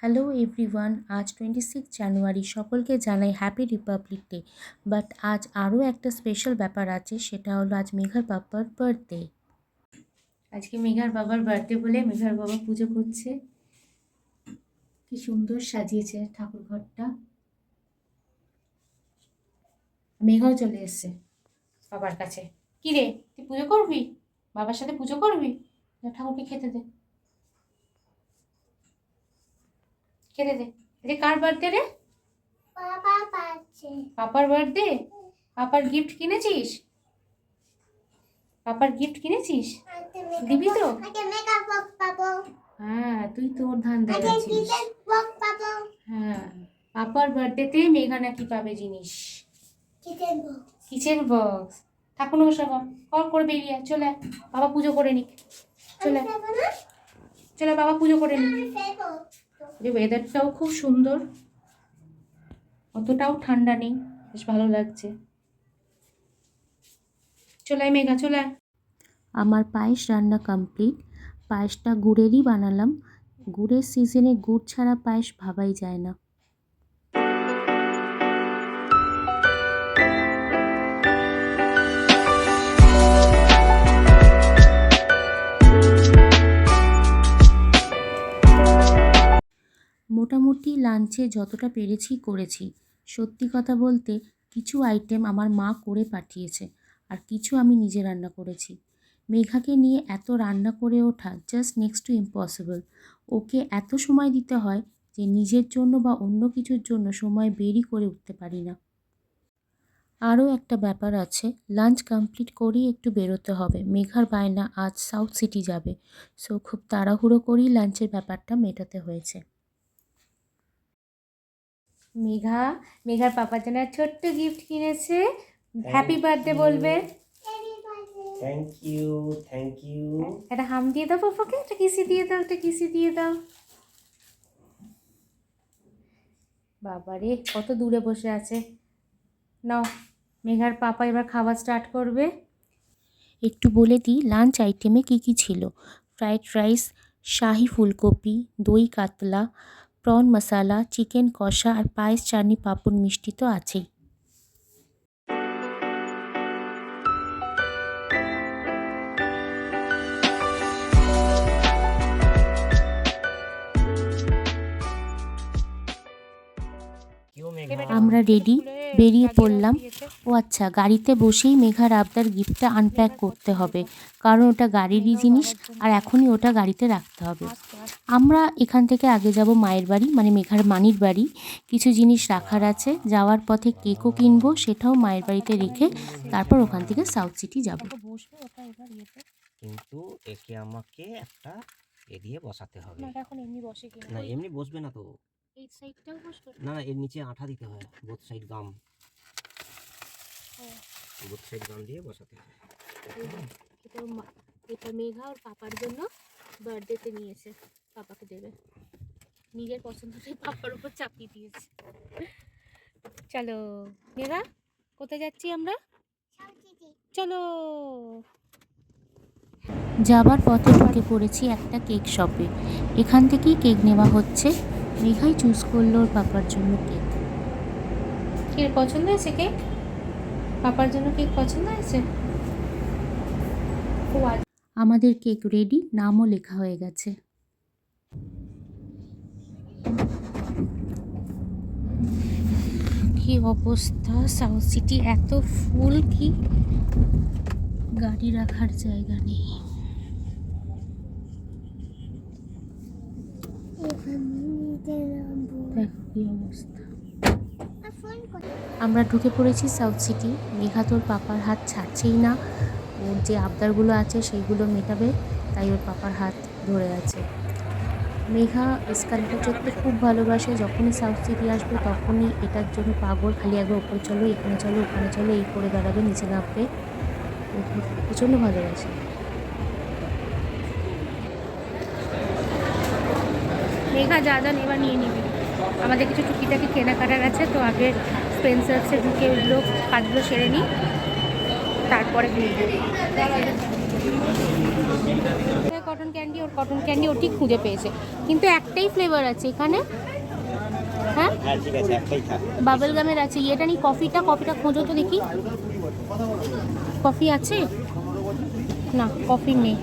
Hello everyone, আজ 26 জানুয়ারি। সকলকে জানাই হ্যাপি রিপাবলিক ডে। বাট আজ আরও একটা স্পেশাল ব্যাপার আছে, সেটা হলো আজ মেঘার বাবার বার্থডে। আজকে মেঘার বাবার বার্থডে বলে মেঘার বাবা পুজো করছে। কি সুন্দর সাজিয়েছে ঠাকুর ঘরটা। মেঘাও চলে এসছে বাবার কাছে। কি রে, তুই পুজো করবি? বাবার সাথে পুজো করবি? ঠাকুরকে খেতে দে, খেতে দে। রে কার বার্থডে রে? পাপার বার্থডে। পাপার গিফট কিনেছিস? পাপার গিফট কিনেছিস? দিবি তো? হ্যাঁ, তুই তোর ধান দেখাচ্ছিস। হ্যাঁ, পাপার বার্থডেতে মেঘা নাকি পাবে জিনিস। Kitchen box. ঠাকুর নমস্কার কর করে বেরিয়ে চলে। বাবা পুজো করে নিক। চলে চলে, বাবা পুজো করে নিক। যে ওয়েদারটাও খুব সুন্দর, অতটাও ঠান্ডা নেই, বেশ ভালো লাগছে। চলে মেঘা চলে। আমার পায়েস রান্না কমপ্লিট। পায়েসটা গুড়েরই বানালাম। গুড়ের সিজনে গুড় ছাড়া পায়েস ভাবাই যায় না। মোটামুটি লাঞ্চে যতটা পেরেছি করেছি। সত্যি কথা বলতে কিছু আইটেম আমার মা করে পাঠিয়েছে, আর কিছু আমি নিজে রান্না করেছি। মেঘাকে নিয়ে এত রান্না করে ওঠা জাস্ট নেক্সট টু ইম্পসিবল। ওকে এত সময় দিতে হয় যে নিজের জন্য বা অন্য কিছুর জন্য সময় বেরই করে উঠতে পারি না। আরও একটা ব্যাপার আছে, লাঞ্চ কমপ্লিট করেই একটু বেরোতে হবে। মেঘার বায়না আজ সাউথ সিটি যাবে, সো খুব তাড়াহুড়ো করেই লাঞ্চের ব্যাপারটা মেটাতে হয়েছে। মেঘা, মেঘার পাপার জন্য ছোট্ট গিফট কিনেছে। হ্যাপি বার্থডে বলবে। Thank you, thank you. একটা হাম দিয়ে দাও পাপাকে, একটা কিসি দিয়ে দাও, একটা কিসি দিয়ে দাও। বাবারে কত দূরে বসে আছে। নাও, মেঘার পাপা এবার খাওয়া স্টার্ট করবে। একটু বলে দিই লাঞ্চ আইটেমে কি কি ছিল। ফ্রাইড রাইস, শাহি ফুলকপি, দই কাতলা, প্রন মশালা, চিকেন কষা আর পায়েস, চাটনি, পাঁপড়, মিষ্টি তো আছেই। আমরা রেডি, বেরিয়ে পড়লাম। ও আচ্ছা, গাড়িতে বসেই মেঘার আবদার গিফটটা আনপ্যাক করতে হবে, কারণ ওটা গাড়িরই জিনিস আর এখনই ওটা গাড়িতে রাখতে হবে। আমরা এখান থেকে আগে যাব মায়ের বাড়ি, মানে মেঘার মানির বাড়ি। কিছু জিনিস রাখার আছে, যাওয়ার পথে কেকও কিনবো, সেটাও মায়ের বাড়িতে রেখে তারপর ওখান থেকে সাউথ সিটি যাব। কিন্তু একে আমাকে একটা এদিকে বসাতে হবে। না এখন এমনি বসে কিনা? না এমনি বসবে না তো, এই সাইডটাও বসবে না এর নিচে আঠা দিতে হয়, বোথ সাইড গাম। বোথ সাইড গাম দিয়ে বসাতে হবে। এটা মেঘা ওর পাপার জন্য বার্থডেতে নিয়েছে, পাপাকে দেবে। নিজের পছন্দটাই পাপার উপর চাপিয়ে দিয়েছে। চলো মেঘা, কোথায় যাচ্ছি আমরা? চলো। যাবার পথে ঢুকে পড়েছি একটা কেক শপে। এখান থেকেই কেক নেওয়া হচ্ছে। মেঘাই চুজ করলো ওর পাপার জন্য কেক। কি পছন্দ হয়েছে কেক? পাপার জন্য কেক পছন্দ হয়েছে? আমাদের কেক রেডি, নামও লেখা হয়ে গেছে। কি অবস্থা সাউথ সিটি, এত ফুল, কি গাড়ি রাখার জায়গা নেই। দেখো কি অবস্থা। আমরা ঢুকে পড়েছি সাউথ সিটি। মেঘা তোর পাপার হাত ছাড়ছেই না, ওর যে আবদারগুলো আছে সেইগুলো মেটাবে, তাই ওর পাপার হাত ধরে আছে। মেঘা এসকালেটর চড়তে খুব ভালোবাসে, যখনই সাউথ সিটি আসবে তখনই এটার জন্য পাগল। খালি একবার ওপরে চলো, এখানে চলো, ওখানে চলো, এই করে বেড়াবে, নিচে নামবে, প্রচণ্ড ভালোবাসে। মেঘা যা যা নেবার নিয়ে নিবি। আমাদের কিছু টুকিটাকি কেনাকাটার আছে, তো আগে স্পেন্সার্সে ঢুকে ওইগুলো কাজগুলো সেরে নিই, তারপরে কিনবো। কটন ক্যান্ডি, ওর কটন ক্যান্ডি ও ঠিক খুঁজে পেয়েছে, কিন্তু একটাই ফ্লেভার আছে এখানে। হ্যাঁ হ্যাঁ ঠিক আছে, একটাই থাক। বাবল গামের আছে। এটা নিয়ে কফিটা খোঁজো তো দেখি, কফি আছে না? কফি নেই।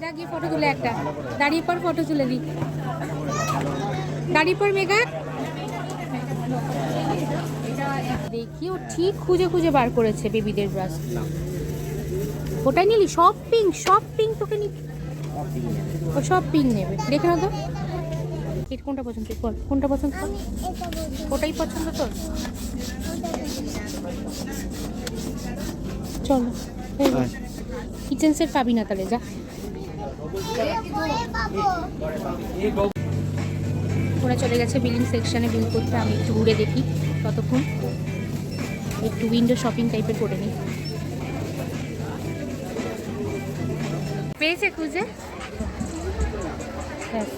যা গিয়ে ফটো তুলে একটা, দাঁড়িয়ে পর ফটো তুলে দিই, দাঁড়িয়ে পর মেঘা। দেখি ও ঠিক খুঁজে খুঁজে বার করেছে বেবিদের ব্রাশ। ওটাই নিলি? সব পিঙ্ক তোকে নি, ও সব পিঙ্ক নেবে। দেখে না তো এর কোনটা পছন্দ, বল কোনটা পছন্দ তোর? ওটাই পছন্দ তোর? চলো কিচেন সেট পাবি না তাহলে, যা। ওরা চলে গেছে বিলিং সেকশনে বিল করতে, আমি একটু ঘুরে দেখি ততক্ষণ, একটু উইন্ডো শপিং টাইপের করে নিই। পেয়েছে খুঁজে,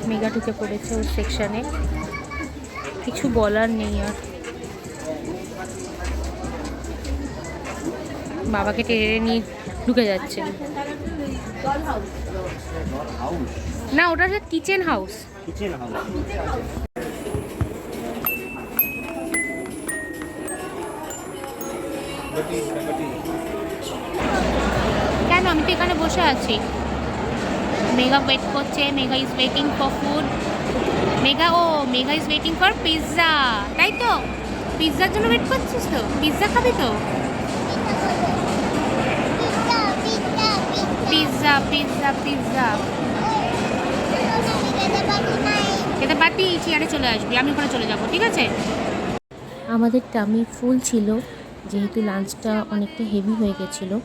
মেগা ঢুকে পড়েছে ওর সেকশনে, কিছু বলার নেই আর। বাবাকে টেনে নিয়ে ঢুকে যাচ্ছে। না ওটা হচ্ছে কিচেন হাউস। কেন, আমি তো এখানে বসে আছি। মেগা ওয়েট করছে, mega is waiting for food. Mega is waiting for pizza, তাই তো? পিৎজার জন্য ওয়েট করছিস তো? পিৎজা খাবি তো? পিৎজা পিৎজা পিৎজা খেতে পারবি? চেয়ারে চলে আসবি, আমি ওখানে চলে যাব, ঠিক আছে? আমাদের টামি ফুল ছিল, যেহেতু লাঞ্চটা অনেকটা হেভি হয়ে গেছিলো,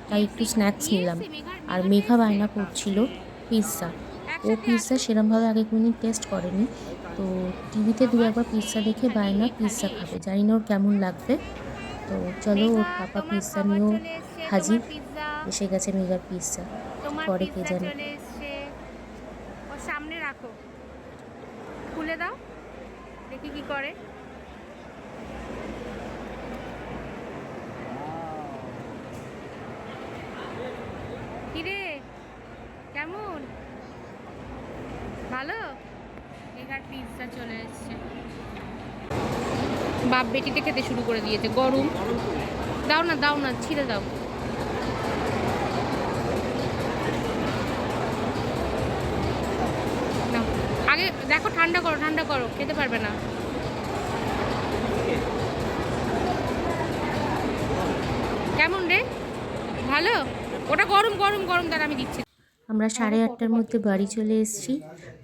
তাই একটু স্ন্যাক্স নিলাম। আর মেঘা বায়না করছিল পিৎজা। ও পিৎজা সেরমভাবে আগে কোনোদিন টেস্ট করেনি, তো টিভিতে দু একবার পিৎজা দেখে বায়না পিৎজা খাবে, জানি না ওর কেমন লাগবে। তো চলো, ওর পাপা পিৎজা নিয়েও হাজির, এসে গেছে মেঘার পিৎজা। পরে কে জানে। ওর সামনে রাখো, খুলে দাও দেখি কি করে। কিরে কেমন, ভালো? মেঘার পিৎজা চলে এসছে, বাপ বেটিতে খেতে শুরু করে দিয়েছে। গরম, দাও না ছিঁড়ে দাও। নাও আগে দেখো, ঠান্ডা করো, খেতে পারবে না। কেমন রে, ভালো? ওটা গরম, দাঁড়া আমি দিচ্ছি। আমরা 8:30টার মধ্যে বাড়ি চলে এসেছি।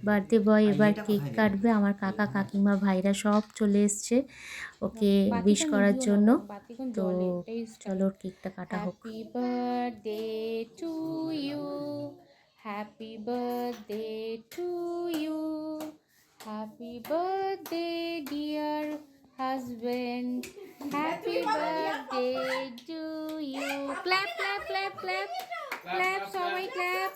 বার্থডে বয় এবার কেক কাটবে, আমার কাকা কাকিমা ভাইরা সব চলে এসছে ওকে উইশ করার জন্য। তো চলো কেকটা কাটা হোক। Happy birthday to you, happy birthday to you, happy birthday dear husband, happy birthday to you. Clap clap clap clap clap, সবাই ক্ল্যাপ।